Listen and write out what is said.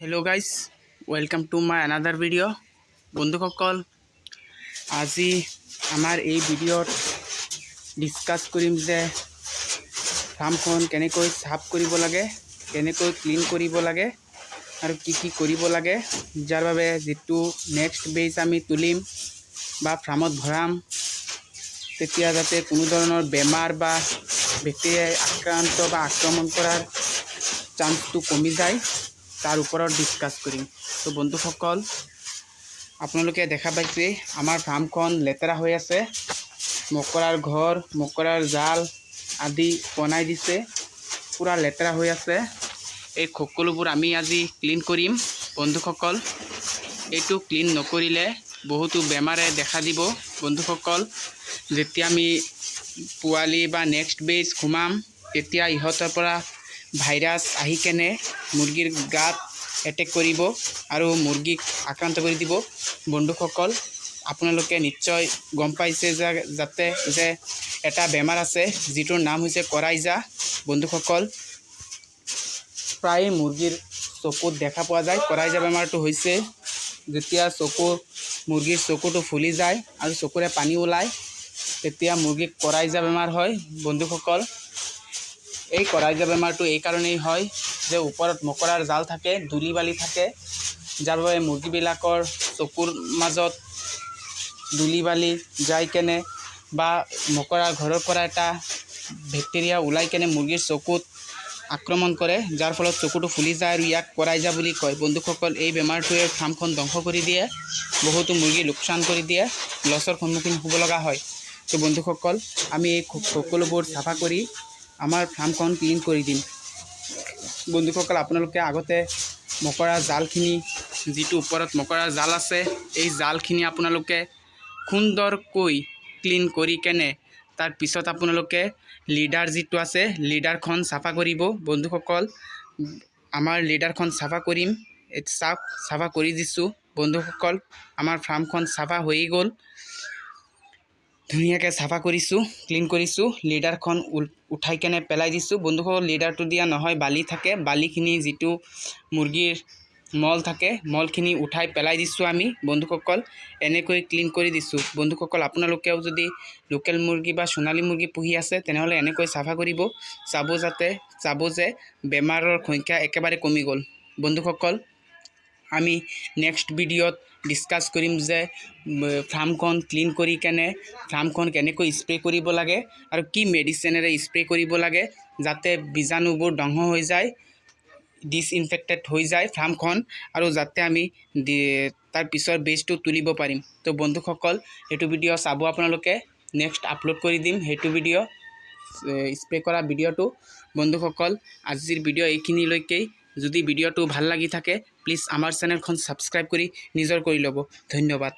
Hello' guys, welcome to my another video'. বন্ধুসকল, আজি আমাৰ এই ভিডিঅ'ত ডিছকাছ কৰিম যে ফাৰ্মখন কেনেকৈ চাফ কৰিব লাগে, কেনেকৈ ক্লিন কৰিব লাগে আৰু কি কি কৰিব লাগে, যাৰ বাবে যিটো নেক্সট বেজ আমি তুলিম বা ফাৰ্মত ভৰাম তেতিয়া যাতে কোনো ধৰণৰ বেমাৰ বা বেক্টেৰিয়াই আক্ৰান্ত বা আক্ৰমণ কৰাৰ চান্সটো কমি যায়, তাৰ ওপৰত ডিছকাছ কৰিম। তো বন্ধুসকল, আপোনালোকে দেখা পাইছে আমাৰ ফাৰ্মখন লেতেৰা হৈ আছে। মকৰাৰ ঘৰ, মকৰাৰ জাল আদি বনাই দিছে, পূৰা লেতেৰা হৈ আছে। এই সকলোবোৰ আমি আজি ক্লিন কৰিম। বন্ধুসকল, এইটো ক্লিন নকৰিলে বহুতো বেমাৰে দেখা দিব। বন্ধুসকল, যেতিয়া আমি পোৱালি বা নেক্সট বেজ সোমাম তেতিয়া ইহঁতৰ পৰা ভাইৰাছ আহি কেনে মুৰ্গীৰ গাত এটেক কৰিব আৰু মুৰ্গীক আক্ৰান্ত কৰি দিব। বন্ধুসকল, আপোনালোকে নিশ্চয় গম পাইছে যে এটা বেমাৰ আছে যিটোৰ নাম হৈছে কৰাইজা। বন্ধুসকল, প্ৰায় মুৰ্গীৰ চকুত দেখা পোৱা যায়। কৰাইজা বেমাৰটো হৈছে যেতিয়া মুৰ্গীৰ চকুটো ফুলি যায় আৰু চকুৰে পানী ওলায়, তেতিয়া মুৰ্গীক কৰাইজা বেমাৰ হয়। বন্ধুসকল, এই কৰাইজা বেমাৰটো এই কাৰণেই হয় যে ওপৰত মকৰাৰ জাল থাকে, ধূলি বালি থাকে, যাৰ বাবে মুৰ্গীবিলাকৰ চকুৰ মাজত ধূলি বালি যাই কেনে বা মকৰাৰ ঘৰৰ পৰা এটা বেক্টেৰিয়া ওলাই কেনে মুৰ্গীৰ চকুত আক্ৰমণ কৰে, যাৰ ফলত চকুটো ফুলি যায় আৰু ইয়াক কৰাইজা বুলি কয়। বন্ধুসকল, এই বেমাৰটোৱে ফাৰ্মখন ধ্বংস কৰি দিয়ে, বহুতো মুৰ্গী লোকচান কৰি দিয়ে, লছৰ সন্মুখীন হ'ব লগা হয়। তো বন্ধুসকল, আমি এই সকলোবোৰ চাফা কৰি আমাৰ ফাৰ্মখন ক্লিন কৰি দিম। বন্ধুসকল, আপোনালোকে আগতে মকৰা জালখিনি, যিটো ওপৰত মকৰা জাল আছে, এই জালখিনি আপোনালোকে সুন্দৰকৈ ক্লিন কৰি কেনে তাৰপিছত আপোনালোকে লিডাৰ যিটো আছে লিডাৰখন চাফা কৰিব। বন্ধুসকল, আমাৰ লিডাৰখন চাফা কৰিম। চাফা কৰি দিছোঁ। বন্ধুসকল, আমাৰ ফাৰ্মখন চাফা হৈ গ'ল, ধুনীয়াকৈ চাফা কৰিছোঁ, ক্লিন কৰিছোঁ। লিডাৰখন উঠাই কেনে পেলাই দিছোঁ। বন্ধুসকল, লিডাৰটো দিয়া নহয়, বালি থাকে, বালিখিনি যিটো মুৰ্গীৰ মল থাকে, মলখিনি উঠাই পেলাই দিছোঁ আমি। বন্ধুসকল, এনেকৈ ক্লিন কৰি দিছোঁ। বন্ধুসকল, আপোনালোকেও যদি লোকেল মুৰ্গী বা সোণালী মুৰ্গী পুহি আছে তেনেহ'লে এনেকৈ চাফা কৰিব, চাব যে বেমাৰৰ সংখ্যা একেবাৰে কমি গ'ল। বন্ধুসকল, আমি নেক্সট ভিডিঅ'ত ডিছকাছ কৰিম যে ফাৰ্মখন ক্লিন কৰি কেনে ফাৰ্মখন কেনেকৈ স্প্ৰে' কৰিব লাগে আৰু কি মেডিচিনেৰে স্প্ৰে' কৰিব লাগে যাতে বীজাণুবোৰ ধ্বংস হৈ যায়, ডিছইনফেক্টেড হৈ যায় ফাৰ্মখন, আৰু যাতে আমি তাৰ পিছৰ বেজটো তুলিব পাৰিম। তো বন্ধুসকল, সেইটো ভিডিঅ' চাব আপোনালোকে। নেক্সট আপলোড কৰি দিম সেইটো ভিডিঅ', স্প্ৰে' কৰা ভিডিঅ'টো। বন্ধুসকল, আজিৰ ভিডিঅ' এইখিনিলৈকেই। যদি ভিডিঅ'টো ভাল লাগি থাকে প্লিজ আমাৰ চেনেলখন ছাবস্ক্ৰাইব কৰি নিজৰ কৰি ল'ব। ধন্যবাদ।